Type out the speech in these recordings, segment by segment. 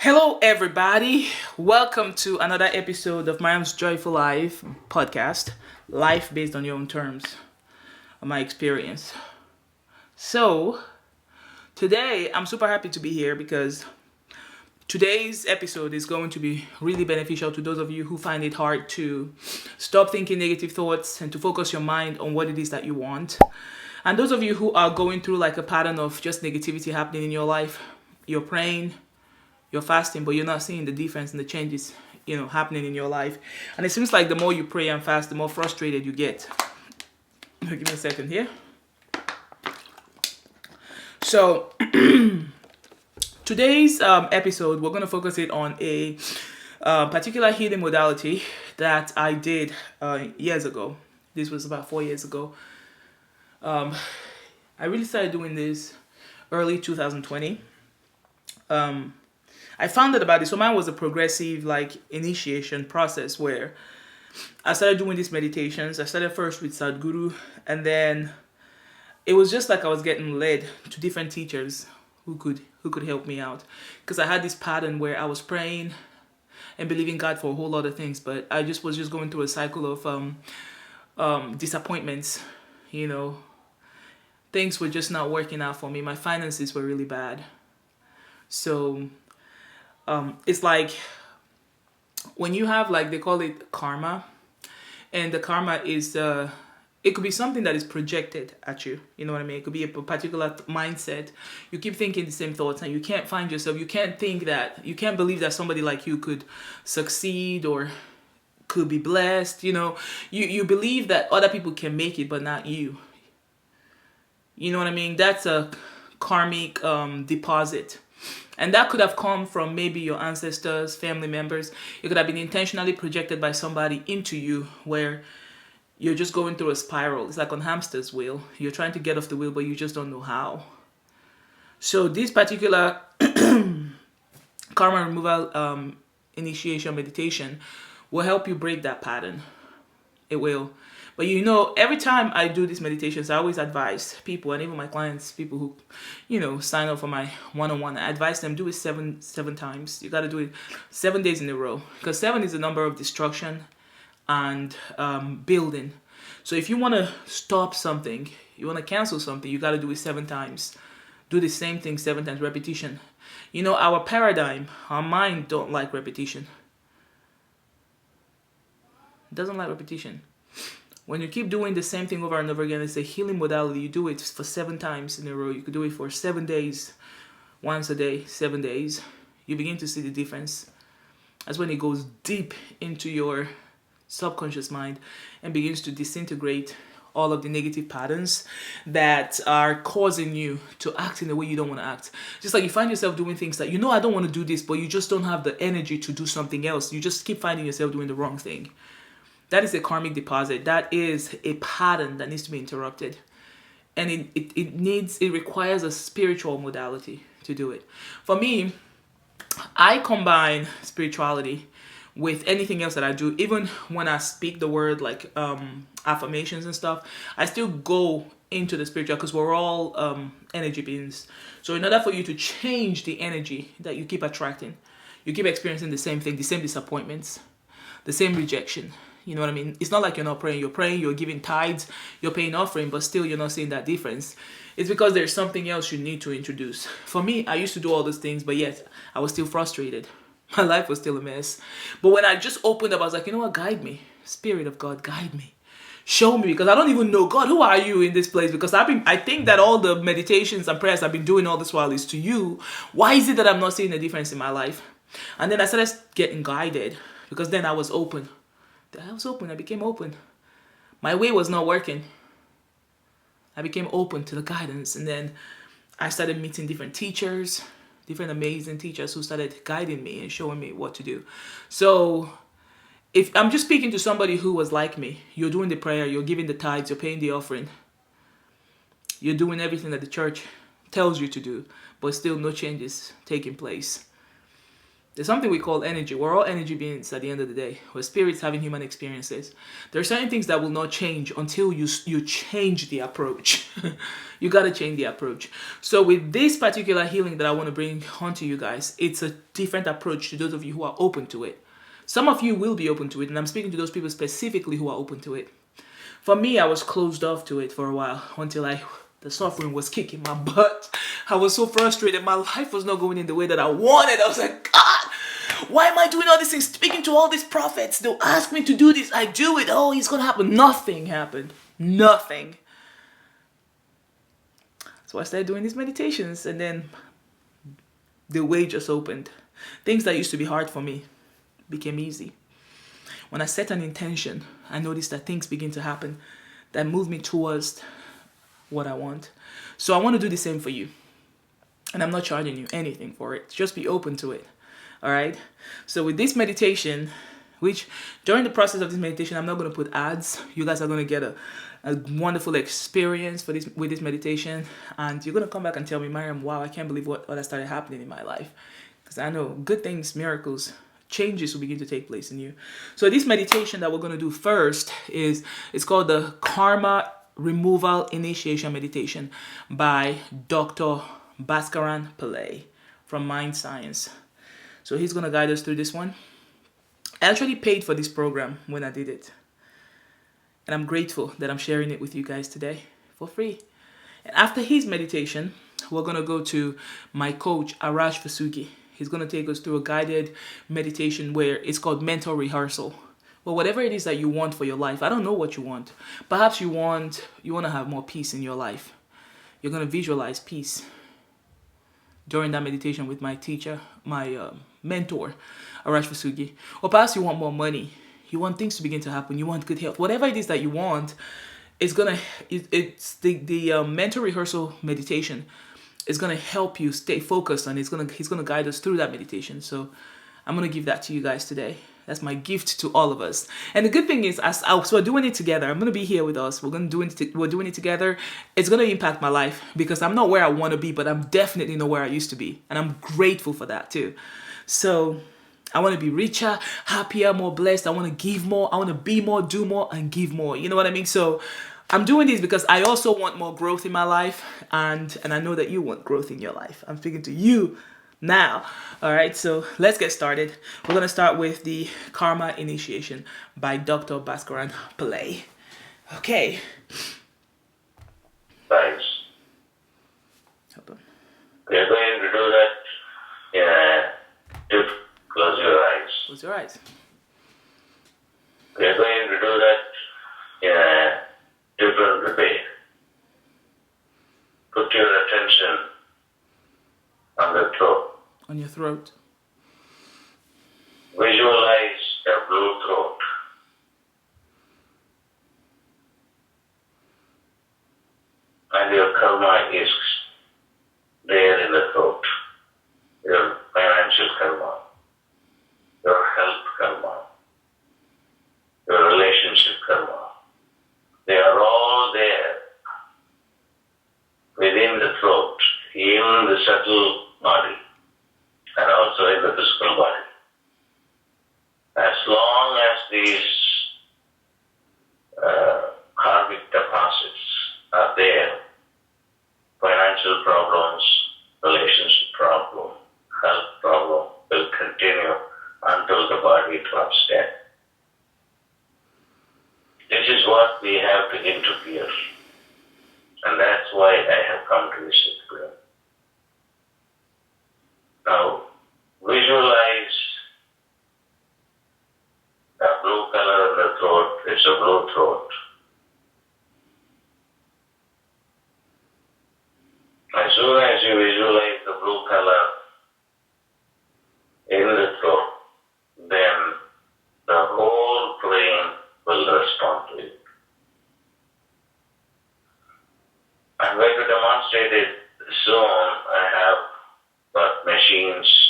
Hello, everybody. Welcome to another episode of Maryamsjoyfullife podcast, life based on your own terms, of my experience. So, today I'm super happy to be here because today's episode is going to be really beneficial to those of you who find it hard to stop thinking negative thoughts and to focus your mind on what it is that you want. And those of you who are going through like a pattern of just negativity happening in your life, you're praying, you're fasting, but you're not seeing the difference and the changes, happening in your life. And it seems like the more you pray and fast, the more frustrated you get. Give me a second here. So today's episode, we're going to focus it on a particular healing modality that I did years ago. This was about 4 years ago. I really started doing this early 2020. I found out about this. So mine was a progressive initiation process where I started doing these meditations. I started first with Sadhguru, and then it was just like I was getting led to different teachers who could help me out, because I had this pattern where I was praying and believing God for a whole lot of things, but I was just going through a cycle of disappointments. Things were just not working out for me. My finances were really bad. So it's like when you have they call it karma, and the karma is it could be something that is projected at you. You know what I mean? It could be a particular mindset. You keep thinking the same thoughts and you can't find yourself. You can't believe that somebody like you could succeed or could be blessed. You believe that other people can make it, but not you. You know what I mean? That's a karmic deposit. And that could have come from maybe your ancestors, family members. It could have been intentionally projected by somebody into you, where you're just going through a spiral. It's like on hamster's wheel. You're trying to get off the wheel, but you just don't know how. So this particular karma removal initiation meditation will help you break that pattern. It will. But every time I do these meditations, I always advise people, and even my clients, people who, sign up for my one-on-one, I advise them do it seven times. You got to do it 7 days in a row, because 7 is the number of destruction and building. So if you want to stop something, you want to cancel something, you got to do it 7 times. Do the same thing 7 times, repetition. Our paradigm, our mind don't like repetition. It doesn't like repetition. When you keep doing the same thing over and over again, it's a healing modality. You do it for 7 times in a row. You could do it for 7 days, once a day, 7 days. You begin to see the difference. That's when it goes deep into your subconscious mind and begins to disintegrate all of the negative patterns that are causing you to act in the way you don't want to act. Just like you find yourself doing things that, I don't want to do this, but you just don't have the energy to do something else. You just keep finding yourself doing the wrong thing. That is a karmic deposit. That is a pattern that needs to be interrupted. And it requires a spiritual modality to do it. For me, I combine spirituality with anything else that I do. Even when I speak the word affirmations and stuff, I still go into the spiritual, because we're all energy beings. So in order for you to change the energy that you keep attracting, you keep experiencing the same thing, the same disappointments, the same rejection. You know what I mean? It's not like you're not praying. You're praying, you're giving tithes, you're paying offering, but still you're not seeing that difference. It's because there's something else you need to introduce. For me, I used to do all those things, but yet I was still frustrated. My life was still a mess. But when I just opened up, I was like, guide me. Spirit of God, guide me. Show me, because I don't even know. God, who are you in this place? Because I think that all the meditations and prayers I've been doing all this while is to you. Why is it that I'm not seeing a difference in my life? And then I started getting guided, because then I was open. I became open. My way was not working. I became open to the guidance. And then I started meeting different teachers, different amazing teachers who started guiding me and showing me what to do. So if I'm just speaking to somebody who was like me, you're doing the prayer, you're giving the tithes, you're paying the offering, you're doing everything that the church tells you to do, but still no changes taking place. There's something we call energy. We're all energy beings at the end of the day. We're spirits having human experiences. There are certain things that will not change until you change the approach. You got to change the approach. So with this particular healing that I want to bring onto you guys, it's a different approach to those of you who are open to it. Some of you will be open to it, and I'm speaking to those people specifically who are open to it. For me, I was closed off to it for a while until the suffering was kicking my butt. I was so frustrated. My life was not going in the way that I wanted. I was like, God, why am I doing all these things? Speaking to all these prophets. They'll ask me to do this. I do it. Oh, it's going to happen. Nothing happened. Nothing. So I started doing these meditations, and then the way just opened. Things that used to be hard for me became easy. When I set an intention, I noticed that things begin to happen that move me towards what I want. So I want to do the same for you. And I'm not charging you anything for it. Just be open to it. All right? So with this meditation, which during the process of this meditation, I'm not going to put ads. You guys are going to get a wonderful experience with this meditation. And you're going to come back and tell me, Mariam, wow, I can't believe what has started happening in my life. Because I know good things, miracles, changes will begin to take place in you. So this meditation that we're going to do first it's called the Karma Removal Initiation Meditation by Dr. Bhaskaran Pillai from Mind Science. So he's going to guide us through this one. I actually paid for this program when I did it. And I'm grateful that I'm sharing it with you guys today for free. And after his meditation, we're going to go to my coach, Arash Vossoughi. He's going to take us through a guided meditation where it's called mental rehearsal. Well, whatever it is that you want for your life, I don't know what you want. Perhaps you want to have more peace in your life. You're going to visualize peace during that meditation with my teacher, my mentor, Arash Vossoughi. Or perhaps you want more money. You want things to begin to happen. You want good health. Whatever it is that you want, it's the mental rehearsal meditation. It's going to help you stay focused, and he's going to guide us through that meditation. So I'm going to give that to you guys today. That's my gift to all of us. And the good thing is, so we're doing it together. I'm going to be here with us. We're doing it together. It's going to impact my life because I'm not where I want to be, but I'm definitely not where I used to be. And I'm grateful for that too. So I want to be richer, happier, more blessed. I want to give more. I want to be more, do more, and give more. You know what I mean? So I'm doing this because I also want more growth in my life, and I know that you want growth in your life. I'm speaking to you now. All right, so let's get started. We're going to start with the Karma Initiation by Dr. Bhaskaran Pillai. Okay. Thanks. Hold on. We're going to do that close your eyes. Close your eyes. We're going to do that in a different way. Put your attention on the throat. On your throat. Visualize a blue throat. And your karma is there in the throat. Your financial karma, your health karma, your relationship karma. They are all there within the throat, in the subtle body, and also in the physical body. As long as these karmic deposits are there, financial problems, relationship problem, health problem will continue until the body drops dead. This is what we have to interfere. And that's why I have come to visit you. Now, visualize the blue color in the throat. It's a blue throat. As soon as you visualize the blue color in the throat, then the whole brain will respond to it. I'm going to demonstrate it soon. I have got machines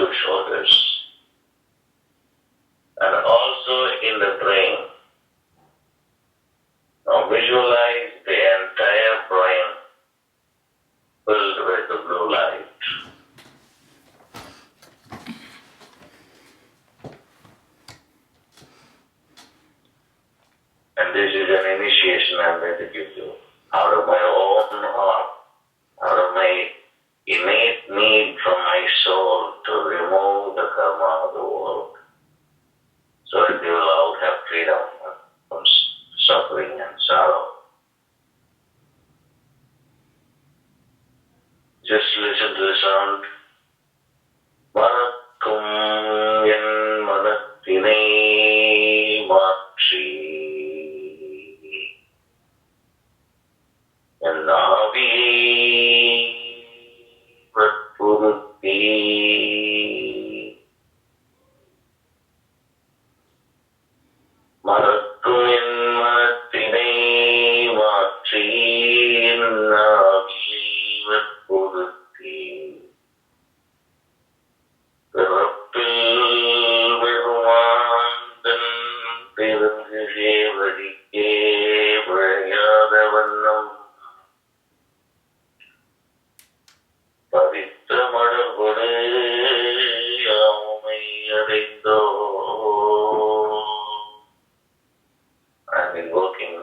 blue shoulders. And also in the brain. Now visualize the entire brain filled with the blue light. And this is an initiation I'm going to give you out of my own heart, out of my innate need from my soul to remove the karma of the world, so that you will all have freedom from suffering and sorrow. Just listen to the sound. Manakkum yen manattinai matri Navi Vatpuruti Marattuin Marattinai Matri Navi Vatpuruti Pirappil Verumandan Perungisevadike Prayadavannam பவித்திரமடர்கொடு யாமை அடைந்தோ. I've been invoking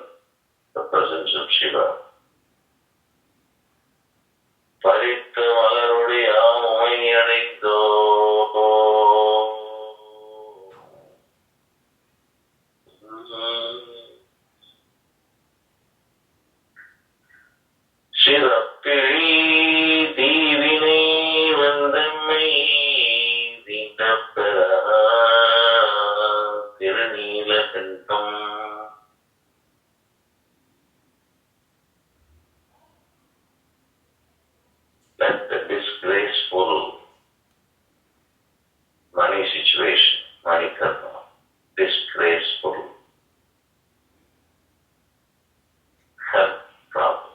the presence of Shiva. பரித்த மலரோடு யாமை அடைந்தோ. சிறப்பிழி தீவினை வந்தம்மை தீண்டப்பெற Thiruneelakandam. Let the disgraceful money situation, money karma, disgraceful health problem,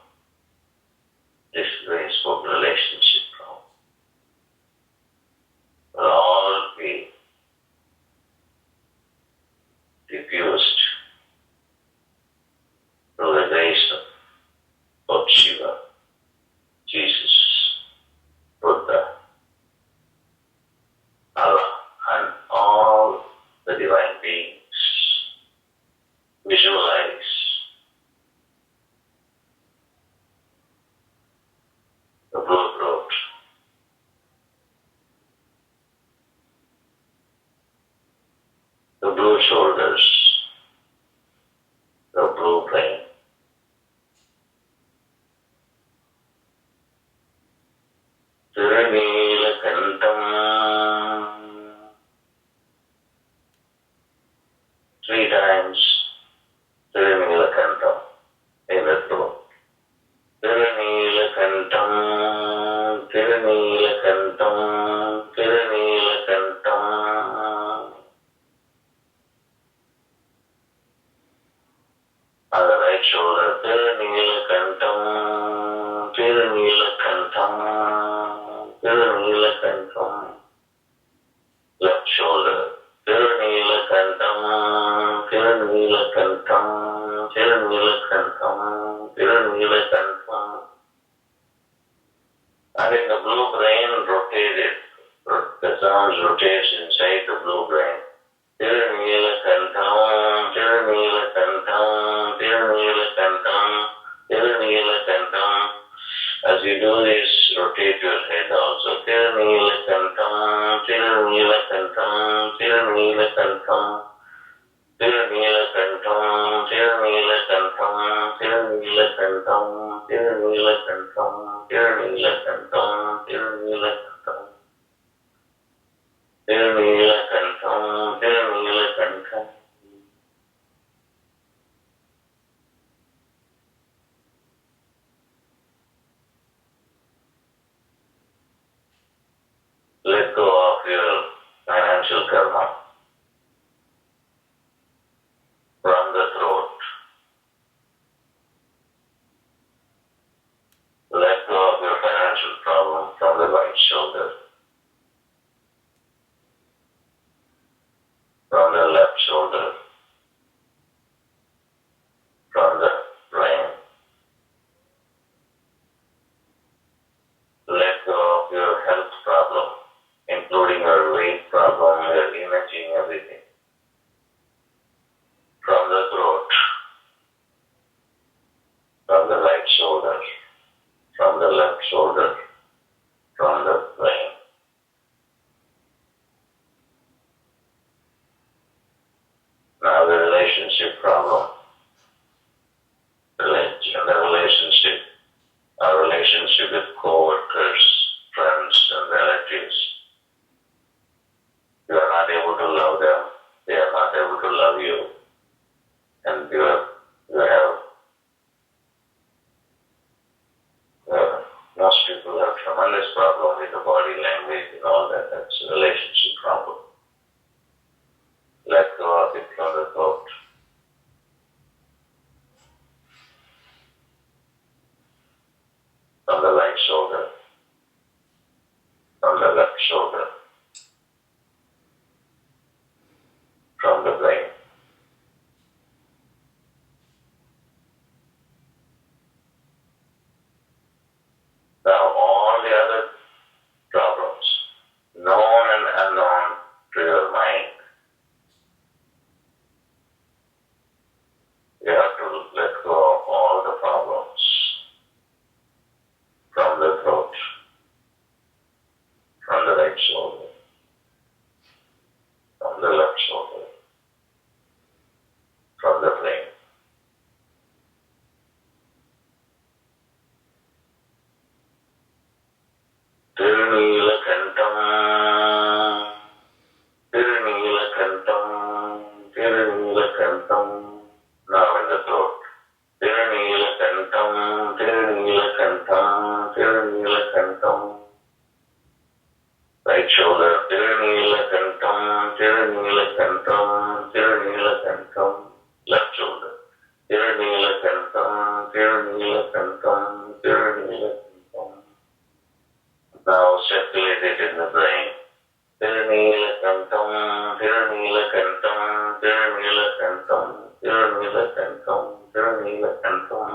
disgraceful relationship problem will all be diffused through the grace of Lord Shiva, Jesus, Buddha, Allah, and all the divine beings. Visualize the blue throat, the blue shoulders, the blue brain. Tirunilakandam. 3 times Tirunilakandam in the throat. Tirunilakandam, Tirunilakandam, Tirunilakandam. On the right shoulder, Tirunilakandam, Tirunilakandam, Tirunilakandam. Left shoulder, Tirunilakandam, Tirunilakandam, Tirunilakandam, Tirunilakandam. And in the blue brain, rotate it. The sounds rotates inside the blue brain. Tirunilakandam, Tirunilakandam, Tirunilakandam, Tirunilakandam. As you do this, rotate your head also. Tirunilakandam, Tirunilakandam, Tirunilakandam, Tirunilakandam, Tirunilakandam, Tirunilakandam, Tirunilakandam, Tirunilakandam, Tirunilakandam, Tirunilakandam, Tirunilakandam. Let go of your financial karma from the throat. Let go of your financial problem from the right shoulder. big problem. We are imaging everything. From the throat, from the right shoulder, from the left shoulder, from the brain. Now the relationship problem. The relationship, our relationship with co-workers, friends, and relatives. You are not able to love them. They are not able to love you. And you have most people have tremendous problem with the body language and all that. That's a relationship problem. Let go of it from the thought. From the right shoulder, from the left shoulder, from the brain. Now all the other problems, known and unknown to your mind, you have to let go of all the problems from the throat, from the right shoulder, from the left shoulder, from the brain. Tirunīlakantam, Tirunīlakantam, Tirunīlakantam. Now in the throat. Tirunīlakantam, Tirunīlakantam, Tirunīlakantam. Right shoulder. Tirunīlakantam, Tirunīlakantam, Tirunīlakantam. Left shoulder. Tirunīlakantam, Tirunīlakantam, Tirunīlakantam. Now circulate it in the brain. Tirunīlakantam, Tirunīlakantam, Tirunīlakantam, Tirunīlakantam, Tirunīlakantam,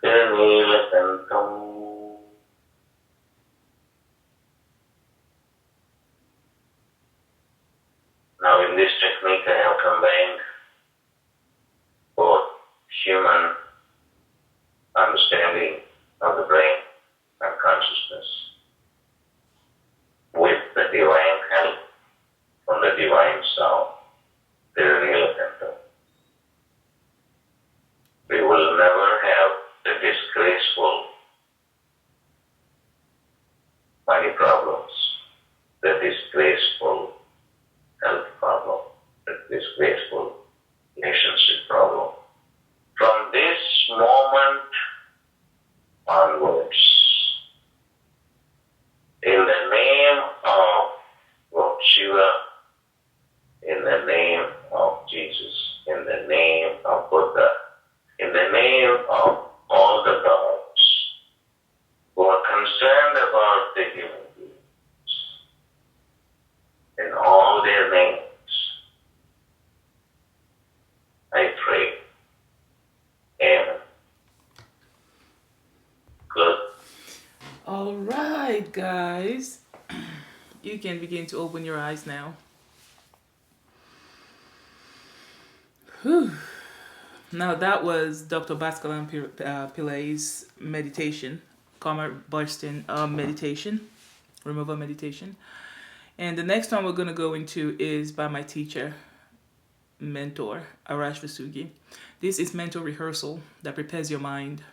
Tirunīlakantam. Now in this technique I have combined both human understanding of the brain and consciousness with the divine help from the divine sound, Tirunīlakantam. We will never have the disgraceful money problems, the disgraceful health problem, the disgraceful relationship problem. From this moment onwards, in the name of Lord Shiva, in the name of Jesus, in the name of Buddha, in the name of all the gods who are concerned about the human beings, in all their names, I pray. Amen. Good. All right, guys. You can begin to open your eyes now. Whew. Now that was Dr. Bhaskaran Pillai's meditation, karma bursting meditation, removal meditation. And the next one we're going to go into is by my teacher, mentor, Arash Vossoughi. This is mental rehearsal that prepares your mind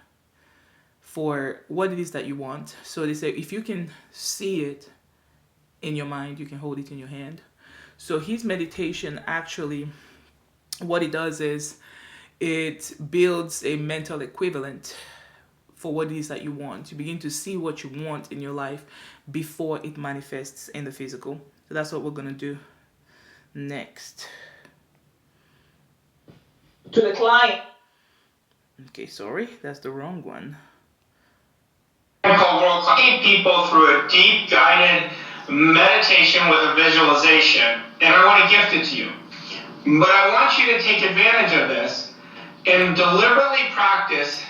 for what it is that you want. So they say if you can see it in your mind, you can hold it in your hand. So his meditation actually, what it does is it builds a mental equivalent for what it is that you want. You begin to see what you want in your life before it manifests in the physical. So that's what we're going to do next. To the client. Okay, sorry, that's the wrong one. Lead people through a deep guided meditation with a visualization, and I want to gift it to you. But I want you to take advantage of this and deliberately practice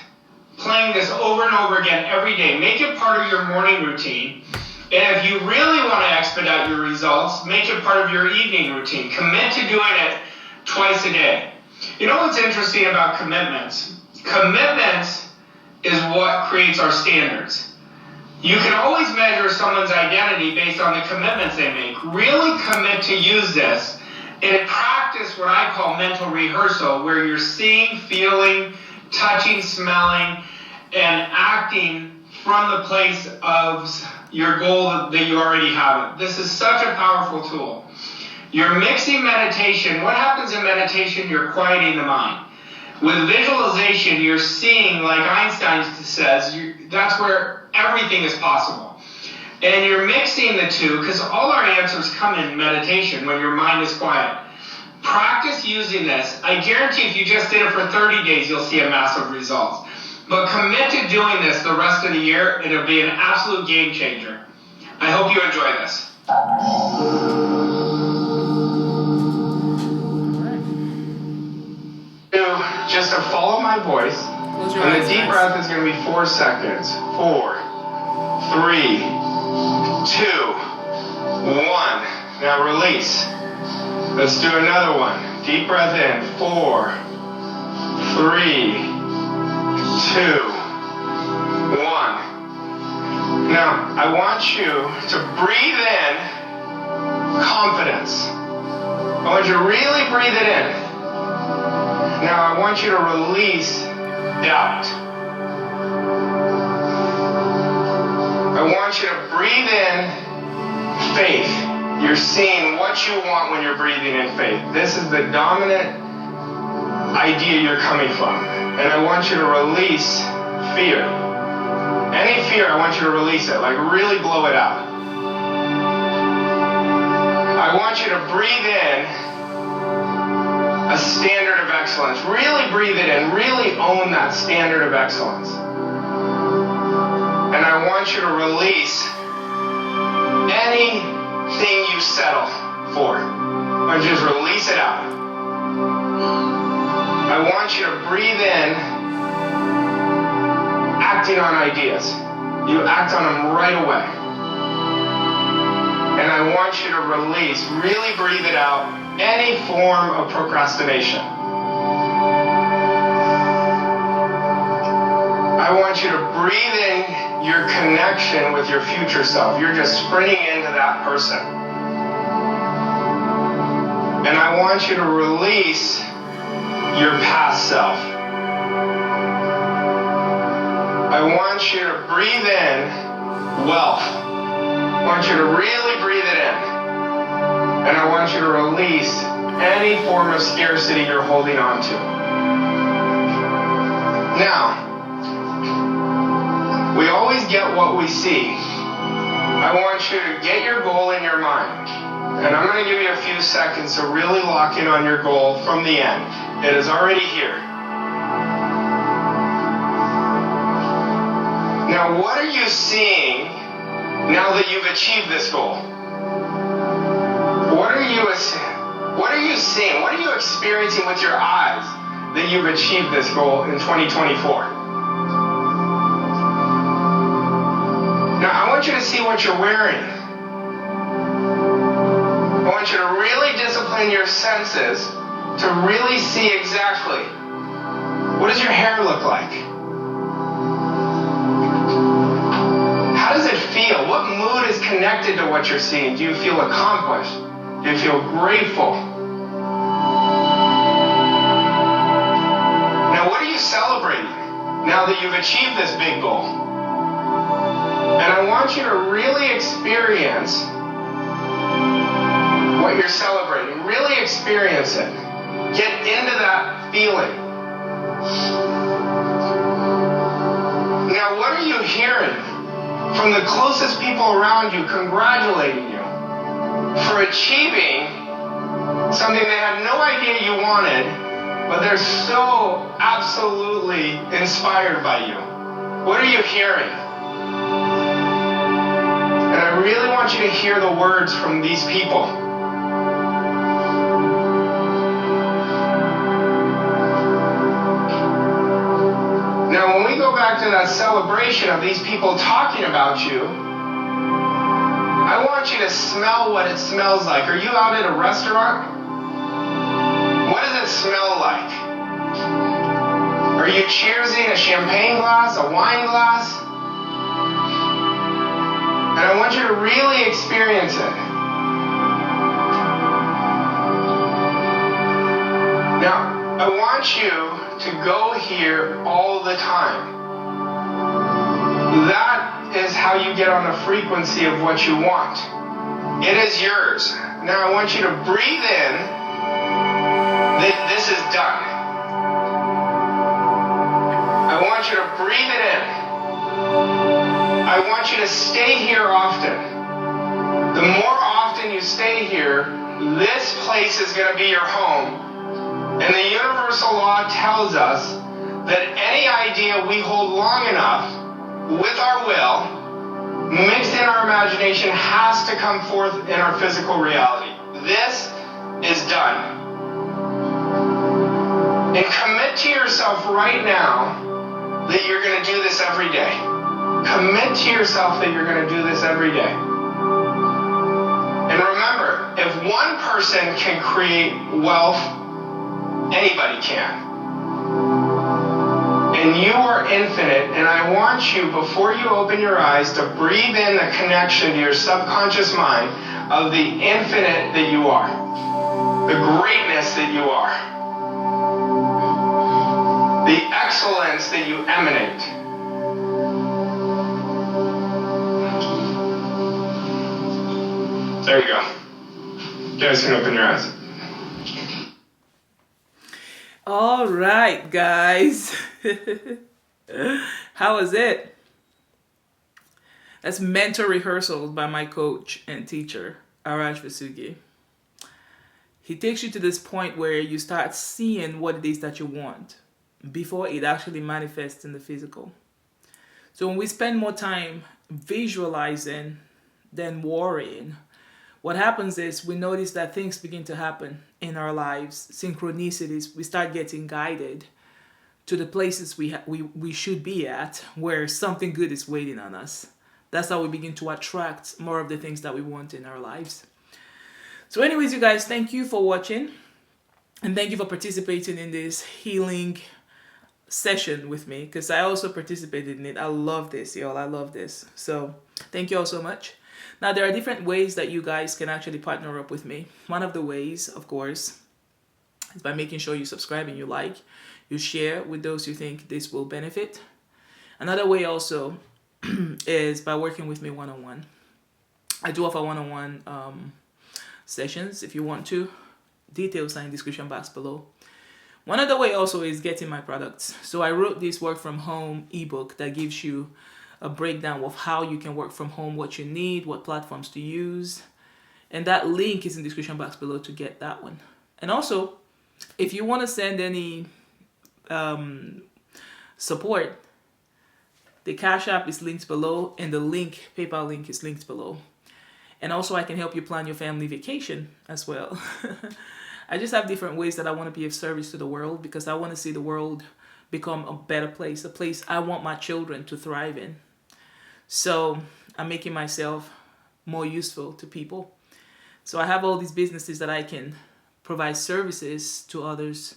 playing this over and over again every day. Make it part of your morning routine And if you really want to expedite your results, make it part of your evening routine. Commit to doing it twice a day. You know what's interesting about commitments? Commitments is what creates our standards. You can always measure someone's identity based on the commitments they make. Really commit to use this and practice what I call mental rehearsal, where you're seeing, feeling, touching, smelling, and acting from the place of your goal that you already have. This is such a powerful tool. You're mixing meditation. What happens in meditation? You're quieting the mind. With visualization, you're seeing, like Einstein says, that's where everything is possible. And you're mixing the two, because all our answers come in meditation when your mind is quiet. Practice using this. I guarantee if you just did it for 30 days, you'll see a massive result. But commit to doing this the rest of the year, and it'll be an absolute game changer. I hope you enjoy this. Just to follow my voice, and the deep breath is going to be 4 seconds. 4, 3, 2, 1. Now release. Let's do another one. Deep breath in. 4, 3, 2, 1. Now, I want you to breathe in confidence. I want you to really breathe it in. Now I want you to release doubt. I want you to breathe in faith. You're seeing what you want when you're breathing in faith. This is the dominant idea you're coming from. And I want you to release fear. Any fear, I want you to release it. Like really blow it out. I want you to breathe in a standard of excellence. Really breathe it in. Really own that standard of excellence. And I want you to release anything you settle for. I just release it out. I want you to breathe in acting on ideas. You act on them right away. And I want you to release, really breathe it out, any form of procrastination. I want you to breathe in your connection with your future self. You're just sprinting into that person. And I want you to release your past self. I want you to breathe in wealth. I want you to really breathe it in. And I want you to release any form of scarcity you're holding on to. Now, we always get what we see. I want you to get your goal in your mind. And I'm going to give you a few seconds to really lock in on your goal from the end. It is already here. Now, what are you seeing now that you've achieved this goal? What are you seeing? What are you experiencing with your eyes that you've achieved this goal in 2024? Now, I want you to see what you're wearing. I want you to really discipline your senses to really see exactly what does your hair look like? How does it feel? What mood is connected to what you're seeing? Do you feel accomplished? Do you feel grateful? Now, what are you celebrating now that you've achieved this big goal? And I want you to really experience what you're celebrating. Really experience it. Get into that feeling. Now, what are you hearing from the closest people around you congratulating you for achieving something they had no idea you wanted, but they're so absolutely inspired by you? What are you hearing? And I really want you to hear the words from these people. Now, when we go back to that celebration of these people talking about you, I want you to smell what it smells like. Are you out at a restaurant? What does it smell like? Are you cheersing a champagne glass, a wine glass? And I want you to really experience it. Now, I want you to go here all the time. That is how you get on the frequency of what you want. It is yours. Now I want you to breathe in that this is done. I want you to breathe it in. I want you to stay here often. The more often you stay here, this place is going to be your home. And the universal law tells us that any idea we hold long enough with our will, mixed in our imagination, has to come forth in our physical reality. This is done. And commit to yourself right now that you're going to do this every day. Commit to yourself that you're going to do this every day. And remember, if one person can create wealth, anybody can. And you are infinite, and I want you, before you open your eyes, to breathe in the connection to your subconscious mind of the infinite that you are, the greatness that you are, the excellence that you emanate. There you go. You guys can open your eyes. All right, guys. How was it? That's Mental Rehearsals by my coach and teacher, Arash Vossoughi. He takes you to this point where you start seeing what it is that you want before it actually manifests in the physical. So when we spend more time visualizing than worrying, what happens is we notice that things begin to happen in our lives, synchronicities. We start getting guided to the places we should be at, where something good is waiting on us. That's how we begin to attract more of the things that we want in our lives. So anyways, you guys, thank you for watching. And thank you for participating in this healing session with me, because I also participated in it. I love this, y'all. I love this. So thank you all so much. Now, there are different ways that you guys can actually partner up with me. One of the ways, of course, is by making sure you subscribe and you like, you share with those you think this will benefit. Another way also is by working with me one-on-one. I do offer one-on-one sessions if you want to. Details are in the description box below. One other way also is getting my products. So I wrote this work from home ebook that gives you a breakdown of how you can work from home, what you need, what platforms to use. And that link is in the description box below to get that one. And also, if you want to send any support, the Cash App is linked below, and the link, PayPal link, is linked below. And also, I can help you plan your family vacation as well. I just have different ways that I want to be of service to the world, because I want to see the world become a better place, a place I want my children to thrive in. So I'm making myself more useful to people. So I have all these businesses that I can provide services to others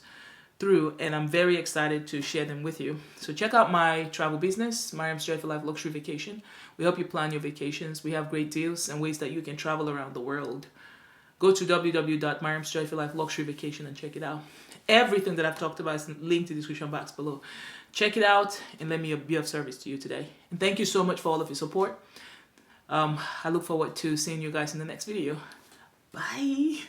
through, and I'm very excited to share them with you. So check out my travel business, Maryamsjoyfullife Luxury Vacation. We help you plan your vacations. We have great deals and ways that you can travel around the world. Go to www.maryamsjoyfullife.luxuryvacation and check it out. Everything that I've talked about is linked in the description box below. Check it out and let me be of service to you today. And thank you so much for all of your support. I look forward to seeing you guys in the next video. Bye.